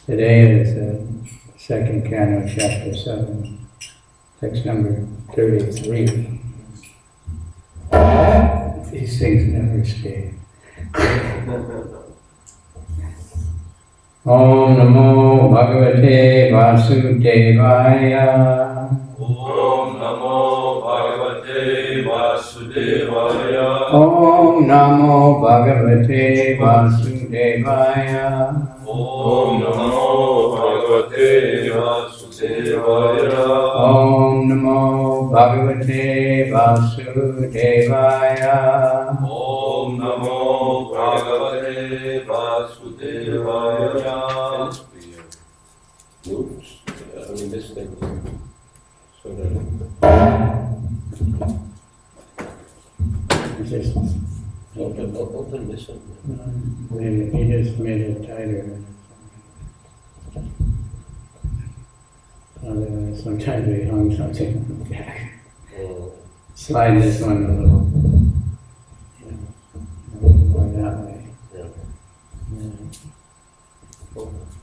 Today is the second canto, chapter 7, text number 33. These things never escape. Om Namo Bhagavate Vasudevaya. Om Namo Bhagavate Vasudevaya. Om Namo Bhagavate Vasudevaya. Om Namo Bhagavate Vasudevaya. Om Namo Bhagavate Vasudevaya. Om Namo Bhagavate Vasudevaya. Oops, I missed it. Resistance. Open this one. He just made it tighter. Otherwise, sometimes we hung something back. Slide this one a little. More that way.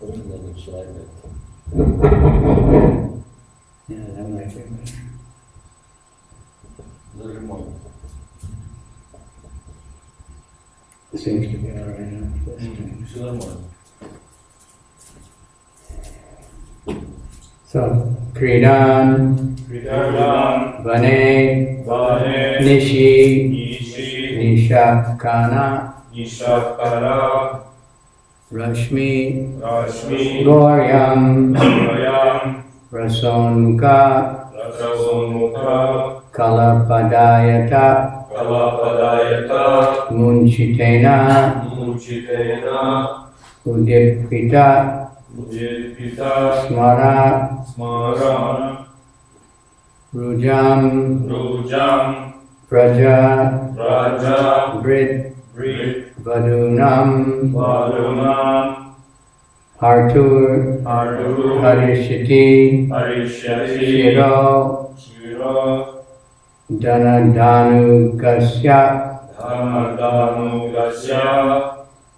Let me slide it. Yeah, that might be better. The remote. Seems to be all right now. Все нормально. So, Kridan, Vane, Nishi, Nishakana, Rashmi, Goryam, Rasonmuka, Kalapadayata, Munchitena, Udipita, Smara, Rujam, Praja, Brit, Vadunam, Hartur, Harishiti, Shiro, Danadanukasya,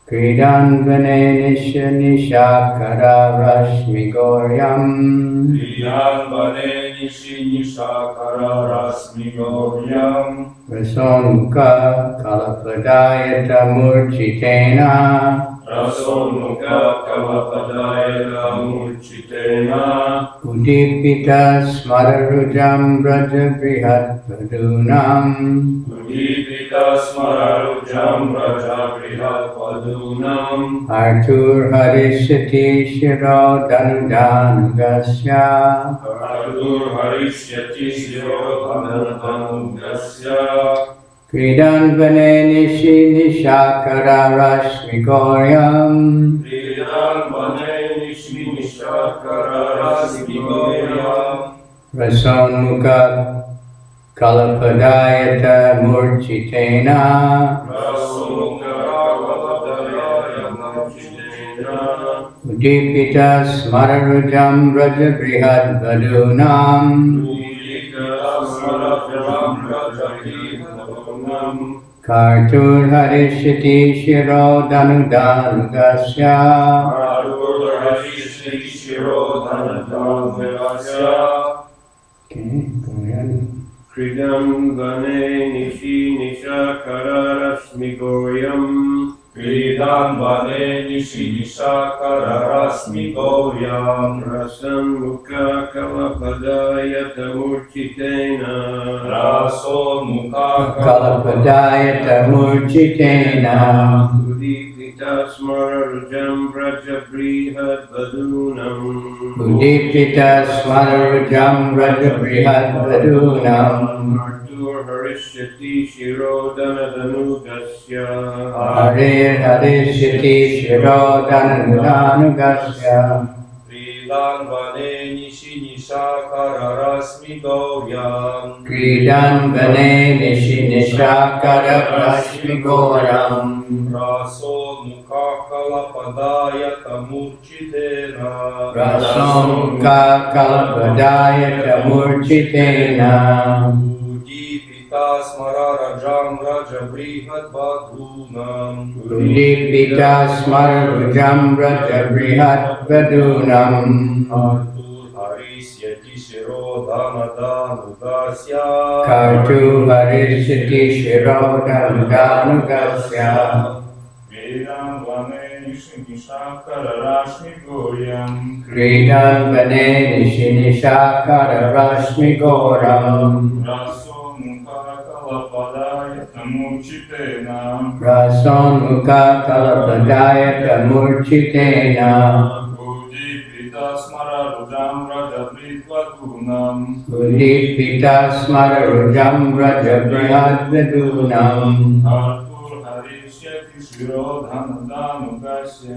Kridan Vane Nishakara Rashmi Goryam, Rasonmuka Kalapadayata Murchitena, Udipita Smararujam Braja Brihat Padunam, Artur Harishati Shiro Danudanugasya, Kridan Vane Nishi Nishakara Rashmi Goryam, Rasonmuka Kalapadayata Murchitena, Udipita Smararujam Braja Brihat Vadunam, Kartur Harishati Shiro Danudanugasya, okay, go ahead. Kridam Vane Nishi Nishakara Rashmi Goryam, Rasamukha Kalapadayata Murchitena, Kalapadayata Murchitena, Udipita Smararujam Braja Brihat Vadunam, Udipita Smararujam Braja Brihat Vadunam, Artur Harishati Shiro Danadanugasya, Harir Harishati Shiro Danudanugasya, Kridan Vane Nishi Nishakara Rashmi Goryam, Kridan Vane Nishi Nishakara Rashmi Goryam, Rasonmuka Kalapadayata Murchitena, Rasonmuka Kalapadayata Murchitena, Udipita Smararajam Raja Brihat Vadunam, Udipita Smararujam Braja Brihat Vadunam, Artur Harisyati Shiro Danadanudasya, Kartu Harishati Shiro Danudanugasya, Kridam Vane Nishi Nishakara Rashmi Goryam, Kridan Vane Nishi Nishakara Rashmi Goryam, Rasomukha Kalapadayata Murchitena, Rasonmuka Kalapadayata Murchitena, Udipita Smararujam Braja Brihat Vadunam, Udipita Smararujam Braja Brihat Vadunam, Artur Harishati Shiro Danudanugasya,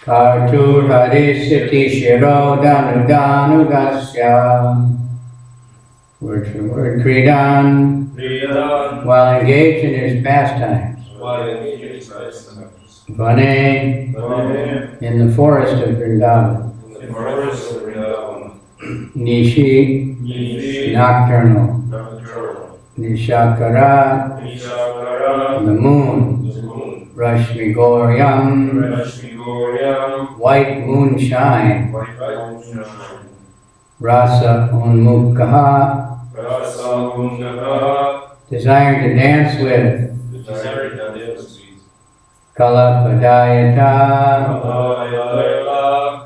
Kartur Harishati Shiro Danudanugasya. Word for word. Kridan, while engaged in his pastimes. Vane, in the forest of Vrindavan. Nishi, nocturnal. Nishakara, the moon. Rashmi Goryam, white moonshine. Rasa Unmukha, desiring to dance with. Kalapadayata,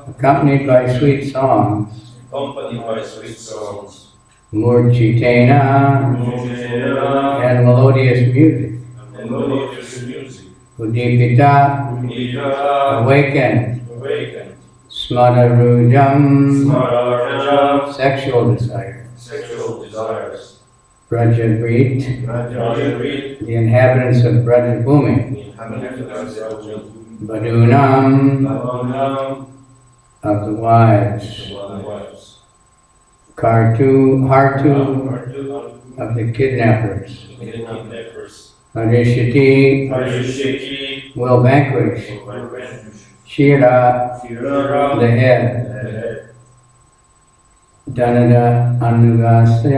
accompanied by sweet songs, accompanied by sweet songs, Murchitena, and melodious music, and melodious music, Udipita, awakened, Smadarujam, sexual desire, desires, Brajabrit, the inhabitants of Brajabhumi, Badunam, of the wives, Hartu, of the kidnappers, Harishiti, will vanquish, Shira, the head, Dhanada Anugasya,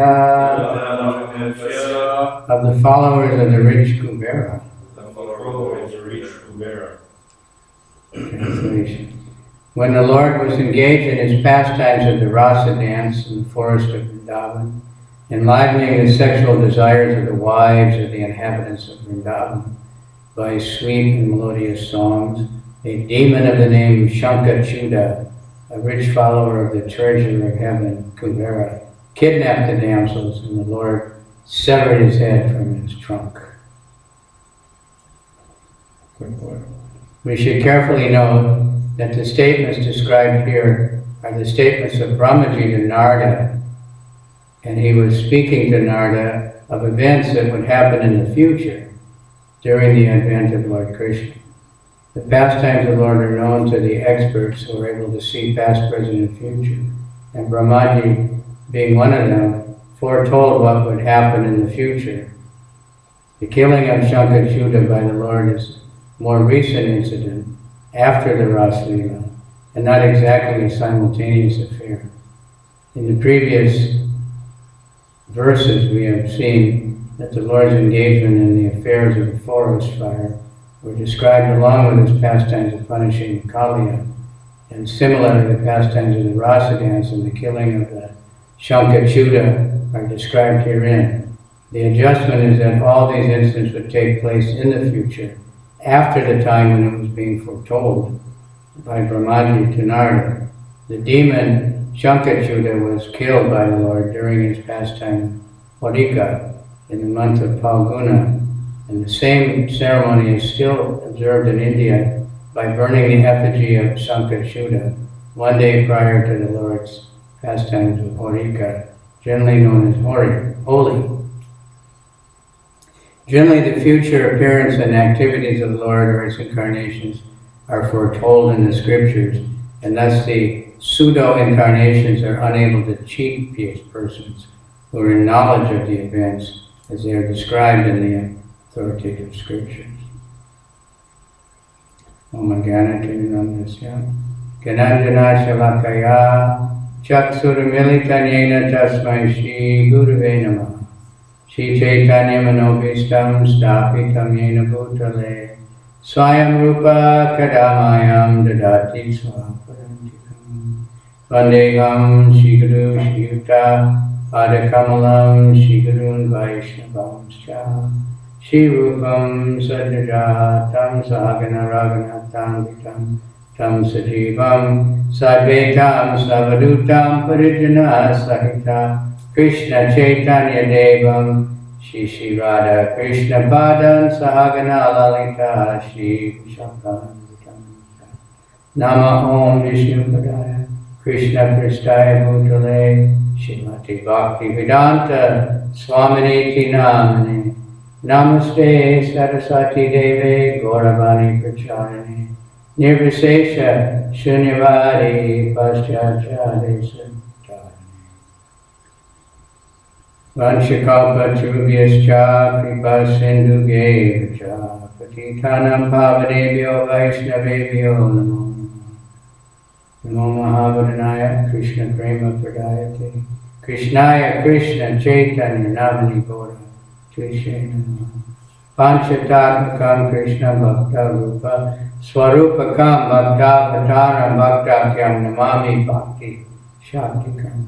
of the followers of the rich Kubera. Translation. When the Lord was engaged in his pastimes of the rasa dance in the forest of Vrindavan, enlivening the sexual desires of the wives of the inhabitants of Vrindavan by sweet and melodious songs, a demon of the name Shankachuda, a rich follower of the treasurer of heaven, Kubera, kidnapped the damsels, and the Lord severed his head from his trunk. We should carefully note that the statements described here are the statements of Brahmaji to Narada, and he was speaking to Narada of events that would happen in the future during the advent of Lord Krishna. The pastimes of the Lord are known to the experts who are able to see past, present, and future, and Brahmaji, being one of them, foretold what would happen in the future. The killing of Shankachuda by the Lord is a more recent incident after the Ras Leela, and not exactly a simultaneous affair. In the previous verses we have seen that the Lord's engagement in the affairs of the forest fire were described along with his pastimes of punishing the Kaliya, and similarly the pastimes of the Rasa dance and the killing of the Shankachuda are described herein. The adjustment is that all these incidents would take place in the future, after the time when it was being foretold by Brahmaji to Narada. The demon Shankachuda was killed by the Lord during his pastime Horika in the month of Phalguna, and the same ceremony is still observed in India by burning the effigy of Shankachuda one day prior to the Lord's pastimes of Horika, generally known as Holi. Generally, the future appearance and activities of the Lord or his incarnations are foretold in the scriptures, and thus the pseudo-incarnations are unable to cheat pious persons who are in knowledge of the events as they are described in the authoritative scriptures. Om Gyanatimirandasya Gyananjana Shalakaya Chaksuramilitanyena Tasmai Shri Gurave Namah Shri Chaitanya Manobhistam Stapitam Yena Bhutale Swayam Rupa Kadamayam Dadati Swaparantikam Vandeham Shri Guru Shri Yuta Padakamalam Shri Gurun Vaishnavamscha Shri Rupam Sajajatam Sahagana Raghunatham Vitam Tam Sajivam Sadvetam Savadutam Parijana Sahita Krishna Chaitanya Devam Shri Shri Radha Krishna Padam Sahagana Lalita Shri Vishakam Nama Om Vishnu Padaya Krishna Pristaya Bhutale Shrimati Bhakti Vedanta Swaminiti Namane Namaste Saraswati Deve Gauravani Pracharane Nirvisesha Shunyavadi Paschachadesa Vanchakalpa Chubhyascha Kripa Sindhugevacha Patitanam Pavadebhyo Vaishnavebhyo Namo Namo Mahavadhanaya Krishna Prema Pradayate Krishnaya Krishna Chaitanya Namani Gaura Krishna Panchatatmakam Krishna Bhakta Rupa Swarupakam Bhakta Vatara Bhakta Kyam Namami Bhakti Shaktikam.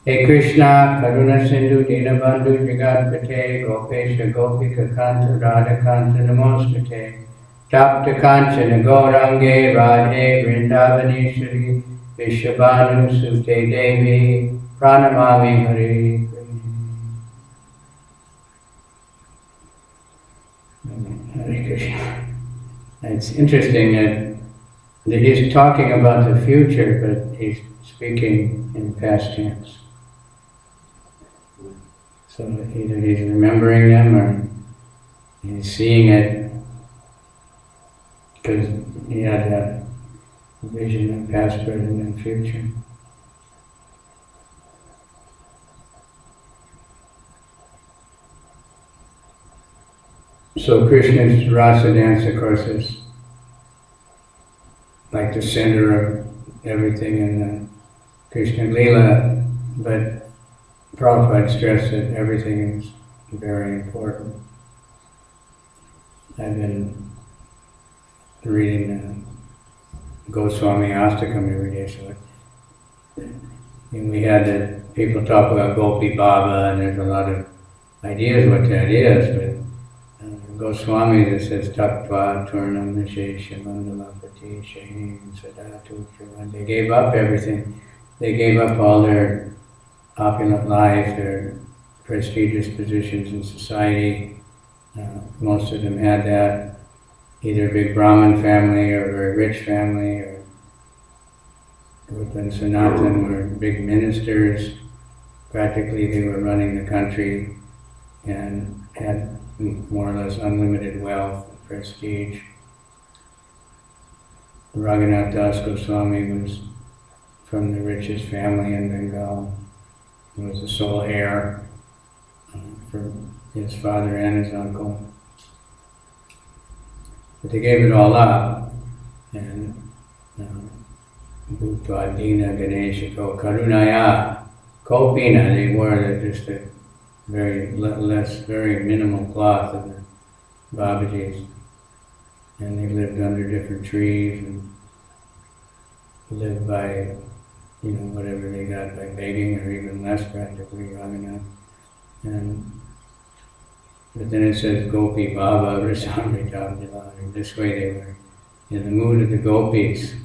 Hey Krishna, Karuna Sindhu, Dinabandhu, Jagatpate, Gopesha, Gopika Kanta, Radha Kanta, Namostate, Tapta Kanchana, Gaurange, Radhe, Vrindavaneshwari, Vishabhanu, Sute Devi, Pranamami Hari. Hare Krishna. It's interesting that he's talking about the future, but he's speaking in past tense. So either he's remembering them or he's seeing it because he had that vision of past, present, and future. So Krishna's rasa dance, of course, is like the center of everything in the Krishna Lila, but Prabhupada stressed that everything is very important. I've been reading Goswami Astakam every day, so and we had the people talk about Gopi Baba, and there's a lot of ideas what that is, but Goswami that says Tattva Turnam Nishesha Mandalapati Shahim Sadatu. They gave up everything. They gave up all their opulent life, their prestigious positions in society. Most of them had that, either a big Brahmin family or a very rich family, or Rupa and Sanatan were big ministers. Practically they were running the country and had more or less unlimited wealth and prestige. Raghunath Das Goswami was from the richest family in Bengal. He was the sole heir for his father and his uncle. But they gave it all up, and Bhutva Dina Ganeshiko Karunaya Kopina, they wore just a very minimal cloth of the Babajis, and they lived under different trees and lived by, whatever they got by begging, or even less practically, but then it says Gopi Baba Rasamritam. This way they were in the mood of the gopis.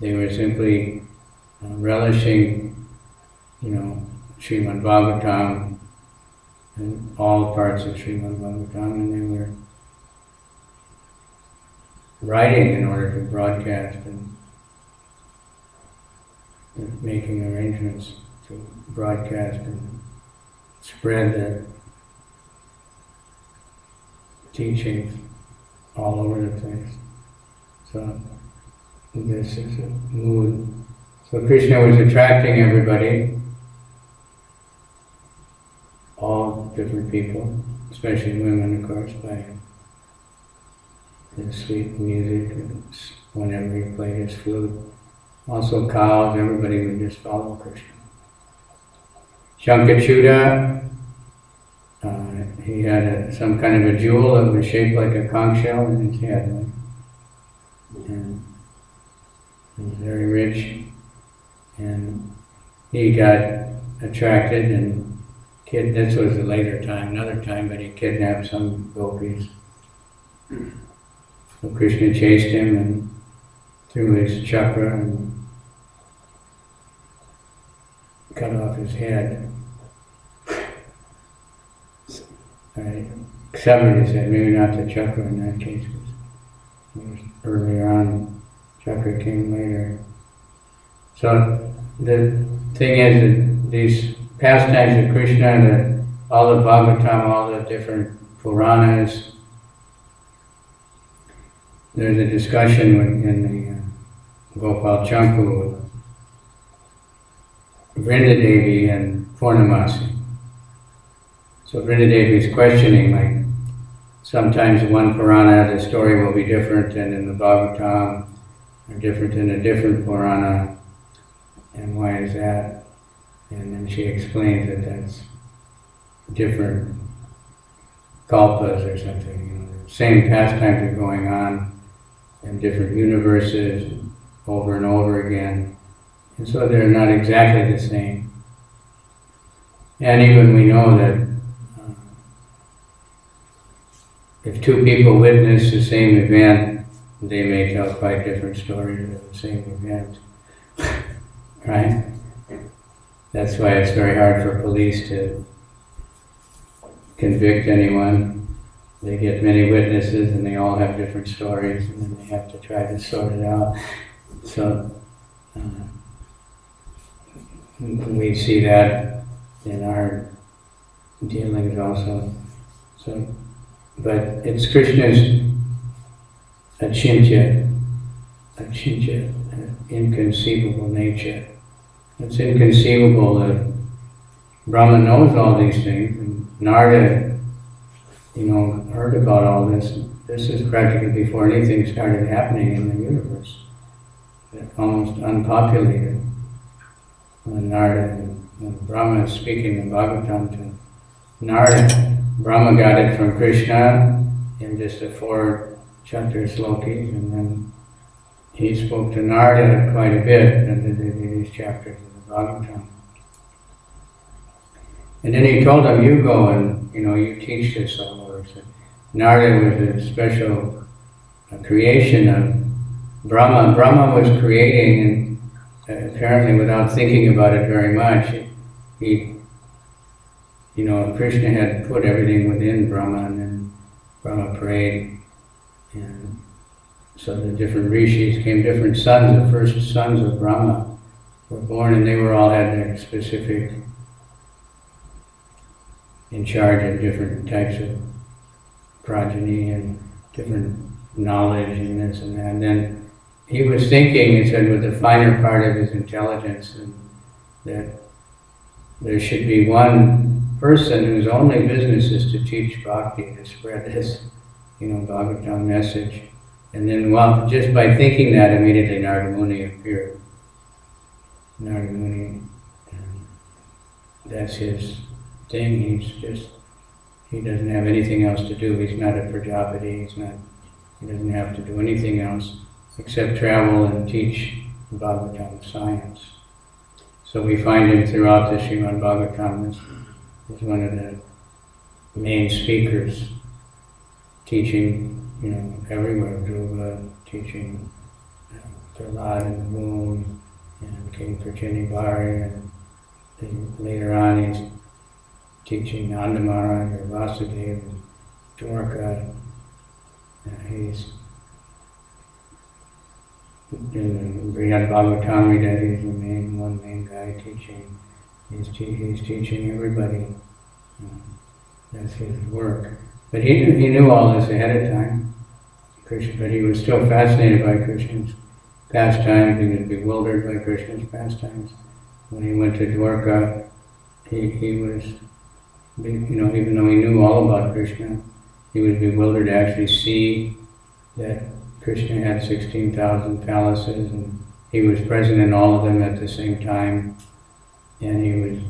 They were simply relishing, Srimad Bhagavatam and all parts of Srimad Bhagavatam, and they were writing in order to broadcast and making arrangements to broadcast and spread the teachings all over the place. So this is a mood. So Krishna was attracting everybody, all different people, especially women, of course, by his sweet music, and whenever he played his flute. Also cows, everybody would just follow Krishna. Shankachuda, he had some kind of a jewel that was shaped like a conch shell in his head. And he was very rich, and he got attracted and this was a later time, another time, but he kidnapped some gopis. So Krishna chased him and threw his chakra and cut off his head. Severed his head, maybe not the chakra in that case, because it was earlier on, chakra came later. So the thing is that these pastimes of Krishna, all the Bhagavatam, all the different Puranas, there's a discussion in the Gopal Chanku, Vrindadevi and Purnamasi. So Vrindadevi is questioning, like, sometimes one Purana, the story will be different than in the Bhagavatam, or different in a different Purana, and why is that? And then she explains that that's different kalpas or something. Same pastimes are going on in different universes over and over again. And so they're not exactly the same. And even we know that if two people witness the same event, they may tell quite different stories of the same event. Right? That's why it's very hard for police to convict anyone. They get many witnesses and they all have different stories, and then they have to try to sort it out. So we see that in our dealings also. So, but it's Krishna's achintya, inconceivable nature. It's inconceivable that Brahma knows all these things, and Narada, heard about all this. This is practically before anything started happening in the universe. Almost unpopulated. When Brahma is speaking in Bhagavatam to Narada, Brahma got it from Krishna in just the 4 chapter slokis, and then he spoke to Narada quite a bit in these chapters of the Bhagavatam. And then he told him, you go and, you teach this all over. So Narada was a special creation of Brahma. Brahma was creating, and apparently without thinking about it very much, Krishna had put everything within Brahma, and then Brahma prayed. And so the different rishis came, different sons, the first sons of Brahma were born, and they were all had their specific, in charge of different types of progeny and different knowledge and this and that. And then he was thinking, he said, with the finer part of his intelligence, and that there should be one person whose only business is to teach bhakti, to spread this, Bhagavatam message. And then, just by thinking that, immediately Narada Muni appeared. Narada Muni, that's his thing. He doesn't have anything else to do. He's not a Prajapati. He doesn't have to do anything else except travel and teach Bhagavatam science. So we find him throughout the Srimad Bhagavatam as one of the main speakers, teaching, everywhere. Dhruva, teaching Prahlad in the womb, and King Prachinibhari, and later on he's teaching Nanda Maharaj or Vasudeva, Dwarka. He's in Brihad Bhagavatamrita, he's the one main guy teaching. He's teaching everybody. That's his work. But he knew all this ahead of time. But he was still fascinated by Krishna's pastimes. He was bewildered by Krishna's pastimes. When he went to Dwarka, he was, even though he knew all about Krishna, he was bewildered to actually see that Krishna had 16,000 palaces, and he was present in all of them at the same time. And he was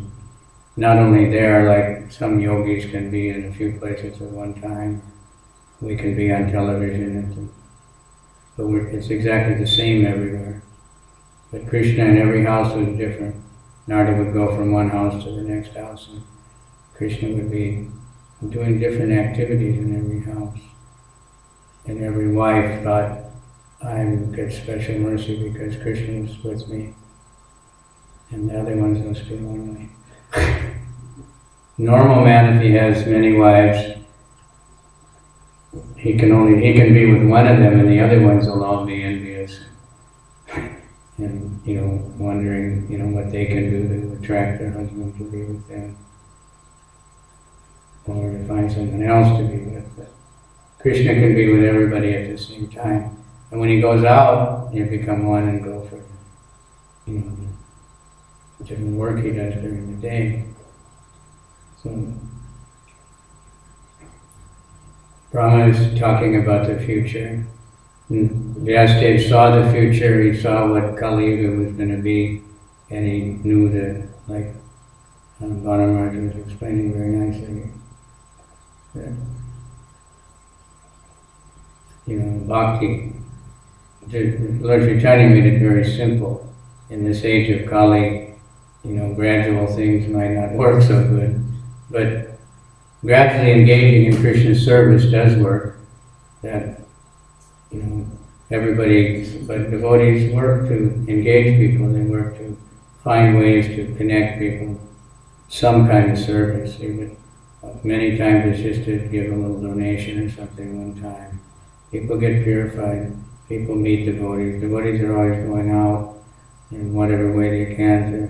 not only there, like some yogis can be in a few places at one time. We can be on television, but it's exactly the same everywhere. But Krishna in every house was different. Narada would go from one house to the next house, and Krishna would be doing different activities in every house. And every wife thought, I get special mercy because Krishna is with me. And the other ones must be lonely. Normal man, if he has many wives, he can be with one of them, and the other ones will all be envious. And, wondering, what they can do to attract their husband to be with them. Or to find someone else to be with. But Krishna can be with everybody at the same time. And when he goes out, you become one and go for, different work he does during the day. So, Brahma is talking about the future. Vyasadeva saw the future, he saw what Kali Yuga was going to be, and he knew that, like Bhanu was explaining very nicely, that, bhakti, Lord Chaitanya made it very simple. In this age of Kali, gradual things might not work so good. But gradually engaging in Krishna service does work. That, but devotees work to engage people, they work to find ways to connect people, some kind of service. Even many times it's just to give a little donation or something one time. People get purified, people meet devotees. Devotees are always going out in whatever way they can to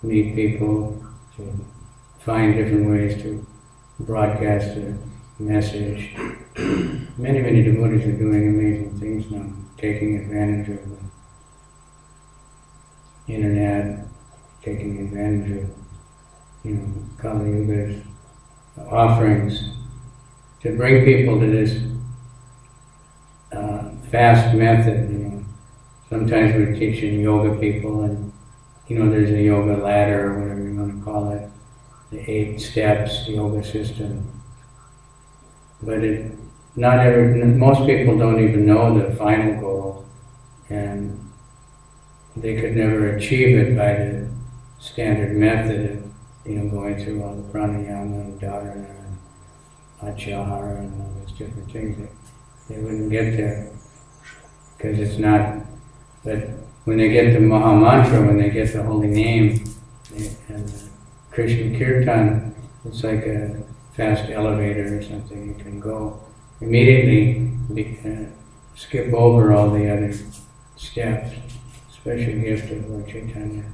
meet people, to find different ways to broadcast a message. Many, many devotees are doing amazing things now, taking advantage of the internet, taking advantage of, Kali Yuga's offerings to bring people to this fast method. Sometimes we're teaching yoga people, and there's a yoga ladder or whatever you want to call it, the 8 steps yoga system. But most people don't even know the final goal, and they could never achieve it by the standard method of going through all the pranayama and dharana and achara and all those different things. They wouldn't get there because it's not. But when they get the Maha Mantra, when they get the holy name and Krishna Kirtan, it's like a fast elevator or something. You can go immediately, skip over all the other steps. Special gift of Lord Chaitanya.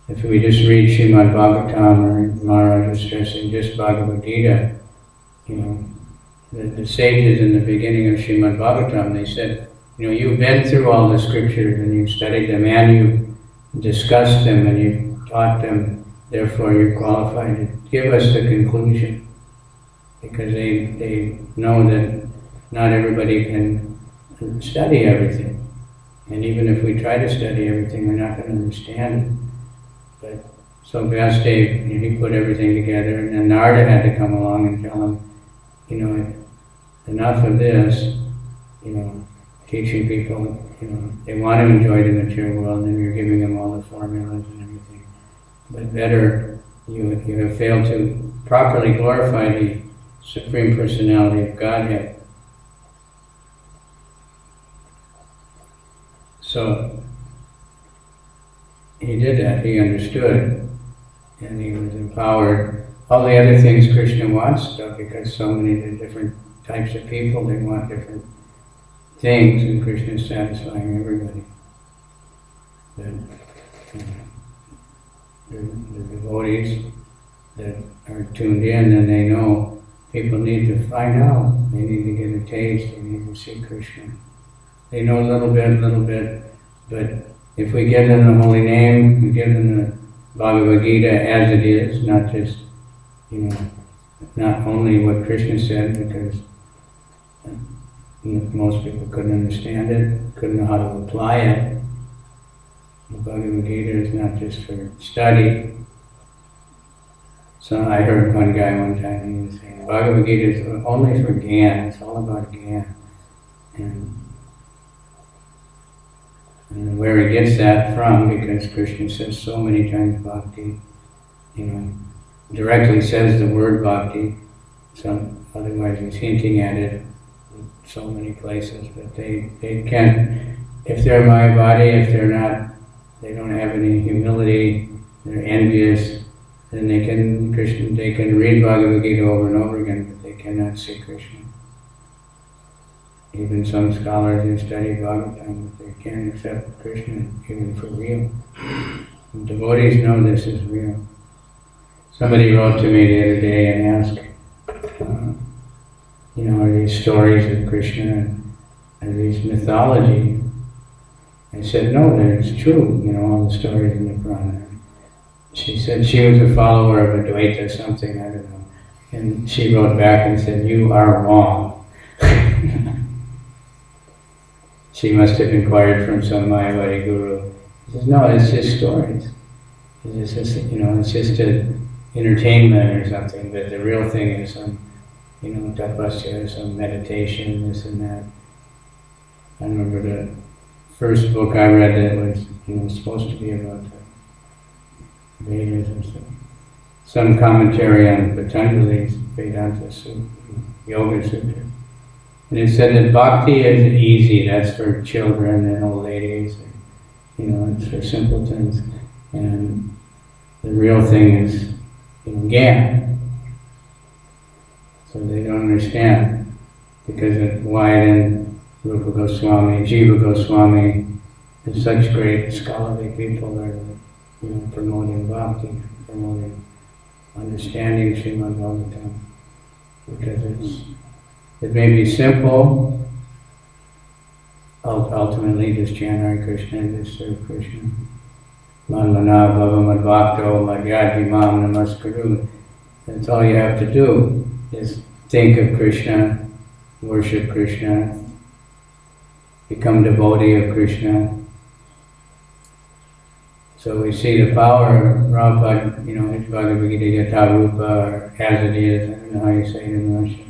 If we just read Srimad Bhagavatam, or Maharaj was stressing just Bhagavad Gita, the sages in the beginning of Srimad Bhagavatam, they said, you've been through all the scriptures and you've studied them and you've discussed them and you've taught them, therefore you're qualified to give us the conclusion. Because they know that not everybody can study everything. And even if we try to study everything, we're not going to understand it. But so Vyasadeva, he put everything together, and then Narada had to come along and tell him, enough of this, teaching people, they want to enjoy the material world, and you're giving them all the formulas and everything. But better, you have failed to properly glorify the Supreme Personality of Godhead. So he did that, he understood, and he was empowered. All the other things Krishna wants, though, because so many different types of people, they want different things, and Krishna is satisfying everybody. The devotees that are tuned in, and they know people need to find out, they need to get a taste, they need to see Krishna. They know a little bit, but if we give them the holy name, we give them the Bhagavad Gita as it is, not just, not only what Krishna said, because most people couldn't understand it, couldn't know how to apply it. The Bhagavad Gita is not just for study. So I heard one guy one time, he was saying, Bhagavad Gita is only for Gyan, it's all about Gyan. And where he gets that from, because Krishna says so many times bhakti, directly says the word bhakti, so otherwise he's hinting at it in so many places, but they can, if they're my body, if they're not, they don't have any humility, they're envious, then they can read Bhagavad Gita over and over again, but they cannot see Krishna. Even some scholars who study Bhagavatam, they can't accept Krishna even for real. And devotees know this is real. Somebody wrote to me the other day and asked, are these stories of Krishna and are these mythology? I said, no, it's true, all the stories in the Purana. She said she was a follower of Advaita something, I don't know. And she wrote back and said, you are wrong. She must have inquired from some Mayavadi guru. He says, no, it's just stories. It's just, it's just an entertainment or something, but the real thing is some, tapasya, some meditation, this and that. I remember the first book I read that was, supposed to be about Vedas and stuff. Some commentary on Patanjali's Vedanta Sutra, Yoga Sutra. And it said that bhakti is easy, that's for children and old ladies, it's for simpletons. And the real thing is, Gyan. So they don't understand. Because why then Rupa Goswami, Jiva Goswami, and such great scholarly people are, promoting bhakti, promoting understanding Srimad Bhagavatam. Because it may be simple, ultimately just chant Hare Krishna, just serve Krishna. Manvana bhava madbhakto madhyadhi mam namaskuru. That's all you have to do, is think of Krishna, worship Krishna, become devotee of Krishna. So we see the power of Prabhupada, his Bhagavad Gita Yatha Rupa, or as it is, I don't know how you say it in Russian.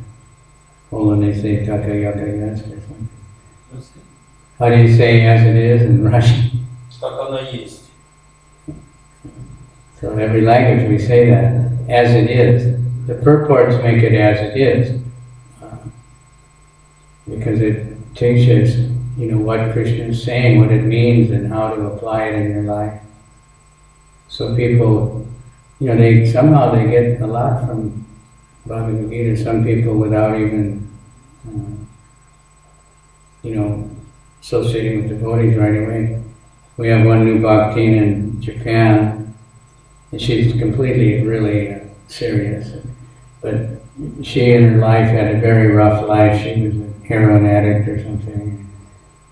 They say Taka Yaka Yas or something. How do you say as it is in Russian? Как она есть. So every language we say that, as it is. The purports make it as it is. Because it teaches, what Krishna is saying, what it means, and how to apply it in your life. So people, they get a lot from Bhagavad Gita. Some people without even, associating with devotees right away. We have one new bhaktin in Japan, and she's completely, really serious. But she in her life had a very rough life. She was a heroin addict or something.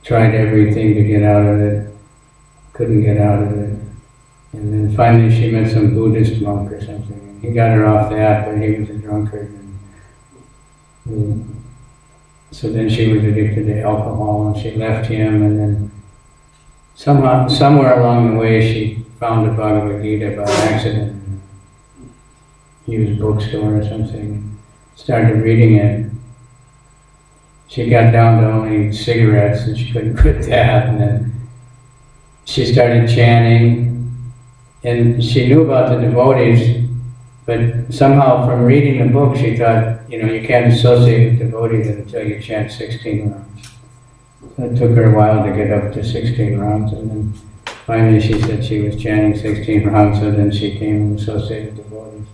Tried everything to get out of it. Couldn't get out of it. And then finally she met some Buddhist monk or something. He got her off that, but he was a drunkard. So then she was addicted to alcohol, and she left him, and then somewhere along the way she found a Bhagavad Gita by accident. Used bookstore or something. Started reading it. She got down to only cigarettes, and she couldn't quit that. And then she started chanting, and she knew about the devotees, but somehow from reading the book she thought, you can't associate with devotees until you chant 16 rounds. So it took her a while to get up to 16 rounds, and then finally she said she was chanting 16 rounds, so then she came and associated with devotees.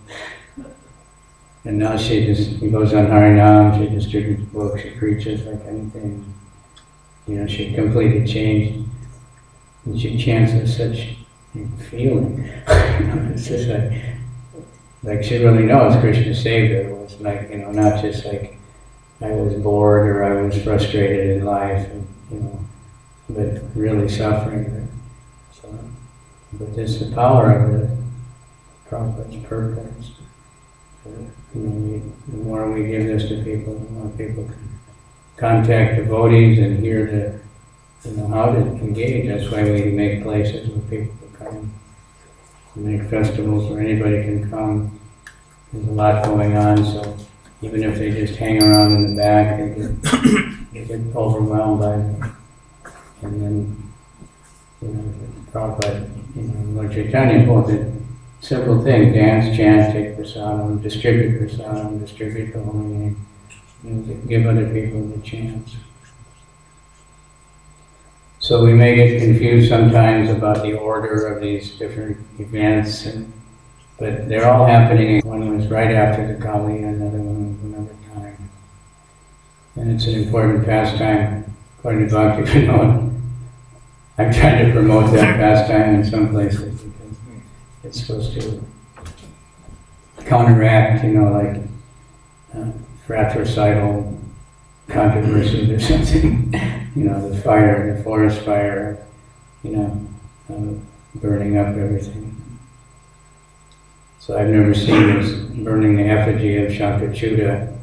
And now she goes on Harinam, she distributes books, she preaches like anything. She completely changed. And she chants with such feeling. It's just like she really knows Krishna saved her. It was like, not just like I was bored or I was frustrated in life, and, but really suffering. But this is the power of the Prabhupada's purpose. The more we give this to people, the more people can contact devotees and hear how to engage. That's why we make places where people can come. We make festivals where anybody can come. There's a lot going on, so even if they just hang around in the back, they get overwhelmed by it. And then, Prabhupada, Lord Chaitanya both did simple thing: dance, chant, take prasadam, distribute the holy name, give other people the chance. So we may get confused sometimes about the order of these different events, but they're all happening. One was right after the Kali, and another one was another time. And it's an important pastime, according to Bhakti Vinod. I've tried to promote that pastime in some places because it's supposed to counteract, fratricidal controversies or something. The fire, the forest fire, burning up everything. So I've never seen this burning the effigy of Shankachuta.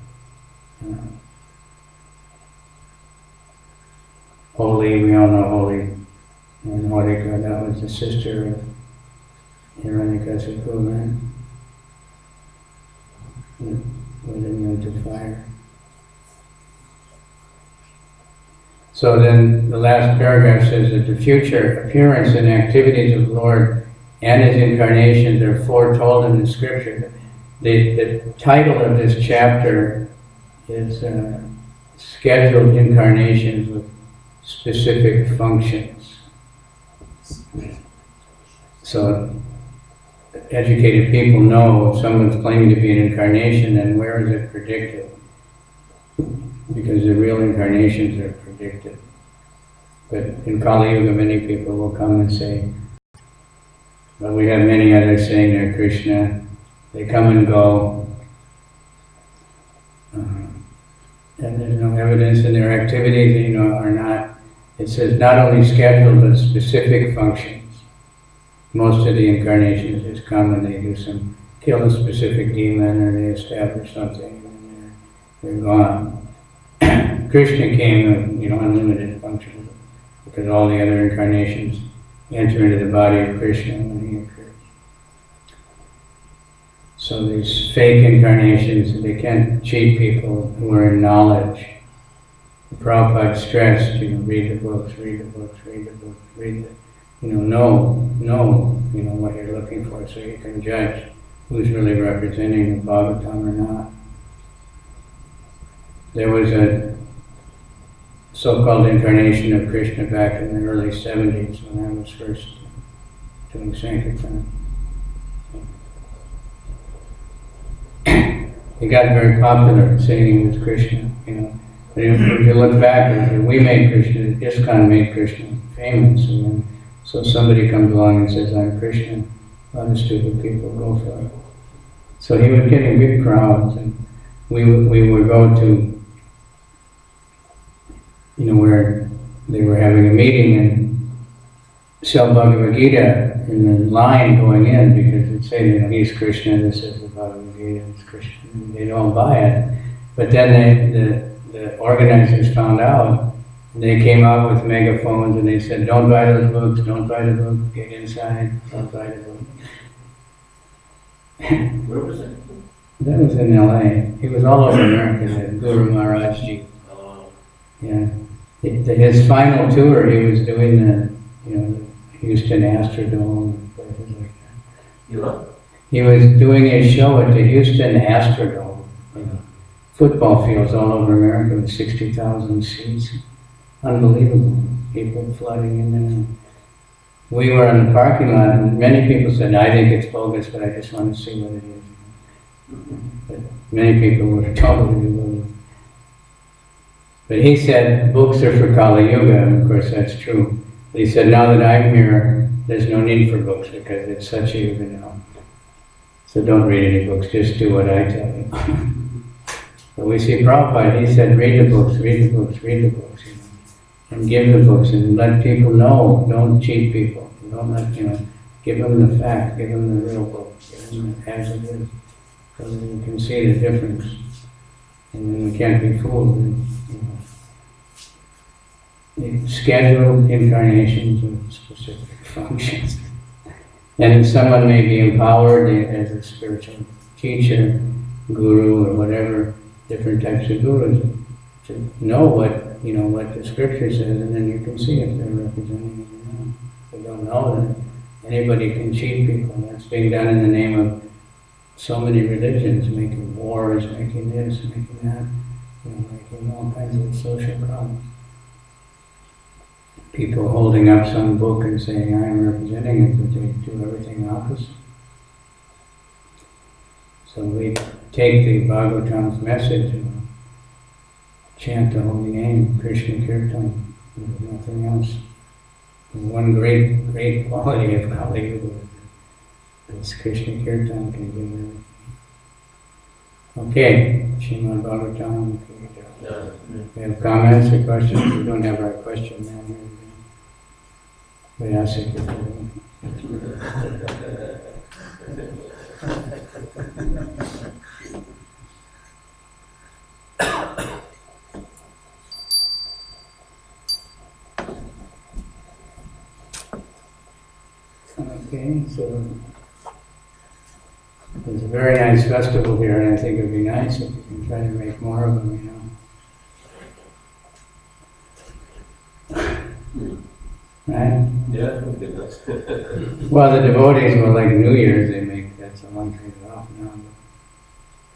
Holy, we all know Holy. And Horika, that was the sister of Hiranyakasipu, right? Was into fire. So then the last paragraph says that the future appearance and activities of the Lord and his incarnations are foretold in the scripture. The title of this chapter is Scheduled Incarnations with Specific Functions. So educated people know if someone's claiming to be an incarnation, then where is it predicted? Because the real incarnations are predicted. But in Kali Yuga, many people will come and say, but we have many others saying they're Krishna. They come and go. And there's no evidence in their activities, are not. It says not only scheduled, but specific functions. Most of the incarnations just come and they do kill a specific demon, or they establish something, and they're gone. Krishna came with, unlimited functions, because all the other incarnations enter into the body of Krishna when he appears. So these fake incarnations, they can't cheat people who are in knowledge. Prabhupada stressed, read the books, read the books, read the books, read the, know what you're looking for, so you can judge who's really representing the Bhagavatam or not. There was a so-called incarnation of Krishna back in the early 70s when I was first doing Sankirtan. He got very popular saying he was Krishna, But if you look back, we made Krishna, ISKCON made Krishna famous, and then so somebody comes along and says, I'm Krishna, a lot of stupid people go for it. So he was getting big crowds, and we would go to, where they were having a meeting and sell Bhagavad Gita in the line going in, because it'd say, he's Krishna, this is the Bhagavad Gita, it's Krishna, and they'd all buy it. But then the organizers found out, and they came out with megaphones and they said, don't buy those books, don't buy the book, get inside, don't buy the book. Where was it? That was in LA. He was all over America, the Guru Maharaj Ji. Yeah. His final tour, he was doing the Houston Astrodome, places like that. You what? He was doing his show at the Houston Astrodome. Football fields all over America with 60,000 seats. Unbelievable. People flooding in there. We were in the parking lot, and many people said, I think it's bogus, but I just want to see what it is. But many people were totally bewildered. But he said, books are for Kali Yuga, and of course that's true. But he said, now that I'm here, there's no need for books, because it's such a yuga now. So don't read any books, just do what I tell you. But we see Prabhupada, he said, read the books, read the books, read the books, and give the books, and let people know, don't cheat people. Don't let, give them the fact, give them the real book, give them it as it is. So that you can see the difference. And then we can't be fooled. Scheduled incarnations of specific functions. And someone may be empowered as a spiritual teacher, guru, or whatever, different types of gurus, to know what the scripture says, and then you can see if they're representing it or not. If you don't know that, anybody can cheat people. That's being done in the name of so many religions, making wars, making this, making that, making all kinds of social problems. People holding up some book and saying, I'm representing it, but they do everything opposite. So we take the Bhagavatam's message and chant the holy name, Krishna Kirtan, and nothing else. And one great quality of Kali Yuga is Krishna Kirtan can do everything. Okay, Srimad Bhagavatam. No. We have comments or questions? We don't have our question down here. We ask it. Okay, so there's a very nice festival here, and I think it would be nice if we can try to make more of them, right? Yeah, it would be nice. Well, the devotees will like New Year's, they make, that's a one day off now.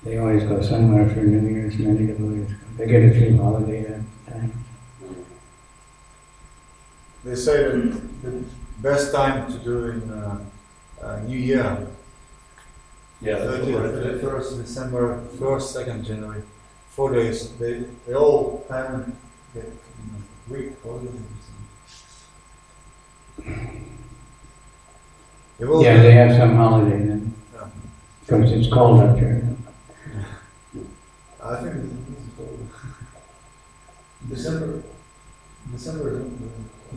They always go somewhere for New Year's, many devotees. They get a free holiday that time. They say that the best time to do in New Year, Yeah, 30th, 31st December, 1st, 2nd January, 4 days. They all plan and get a week holiday. Yeah, they have some holiday then, Yeah. because it's cold up here. I think December.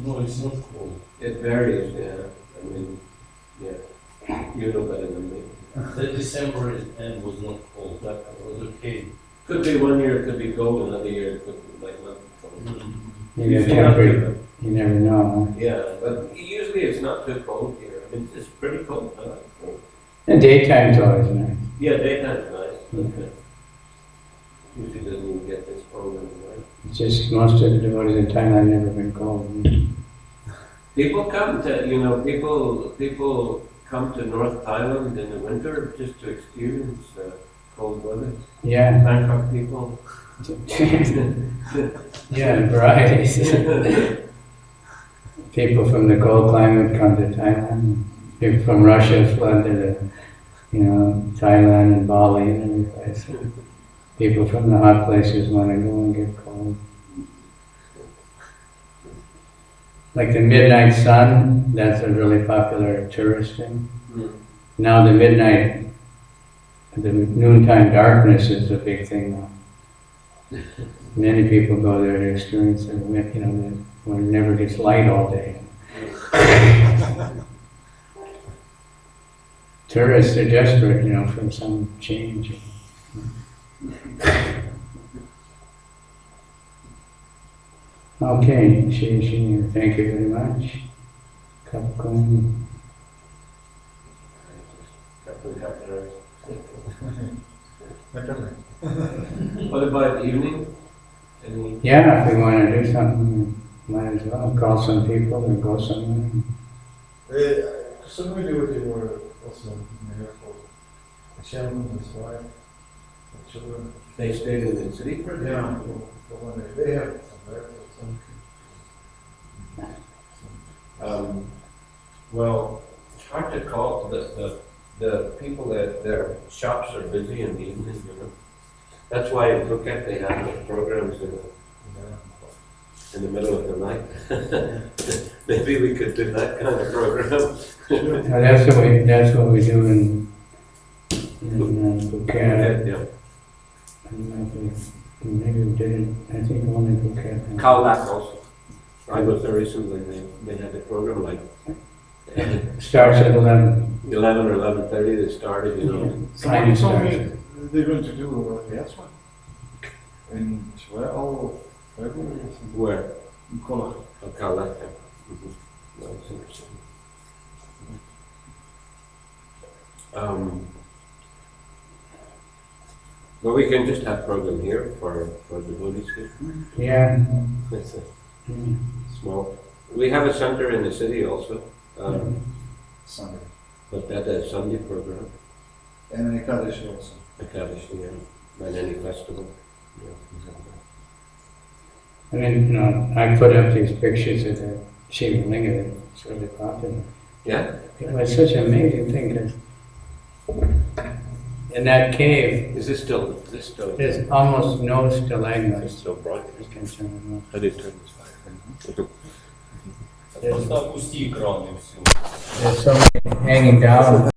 No, it's not cold. it varies, yeah. I mean, yeah, you know better than me. The December end was not cold. That was okay. Could be one year, it could be cold, another year it could be like not cold. You get temperature, you never know. Yeah, but usually it's not too cold here. I mean, it's pretty cold. I like cold. The daytime's always nice. Yeah, daytime's nice. Okay. Usually doesn't get this cold anyway. It's just most of the devotees in Thailand never been cold. People come to, people come to North Thailand in the winter just to experience cold weather. Yeah, Bangkok people. yeah, varieties. People from the cold climate come to Thailand. People from Russia flood to Thailand and Bali and every place. People from the hot places want to go and get cold. Like the midnight sun, that's a really popular tourist thing. Now the noontime darkness is a big thing now. Many people go there to experience it, when it never gets light all day. Tourists are desperate, for some change. Okay, Shri, thank you very much. Kapkun. What about evening? Any? Yeah, if we want to do something, might as well call some people or go somewhere. Some люди were also in the airport. A gentleman and his wife, the children. They stayed in the city for a day? Yeah, for one day. They have some airports. Well, it's hard to call the people that their shops are busy in the evening, That's why in Phuket they have the programs in the middle of the night. Maybe we could do that kind of program. That's what we do in Phuket. Yeah. I don't know if maybe we did it, I think only Phuket. Khao Lak also. I was there recently, they had the program like Starts at 11. 11 or 11:30 they started, Kind of starts. They're going to do yes one in 12 February or something. Where? In Kola. Khao Lak. That's interesting. Well, we can just have program here for the devotees here. Yeah. It's a small. We have a center in the city also, Sunday. but that's a Sunday program. And Ekadashi also. Ekadashi, and any festival. I mean, I put up these pictures of the Shiva Linga. It's really popular. Yeah. It was such an amazing thing because in that cave, Is this still? there's almost no stalagmites. It's still bright. You can turn it on. How do you turn this back? Просто опусти экран и все. There's so many hanging down.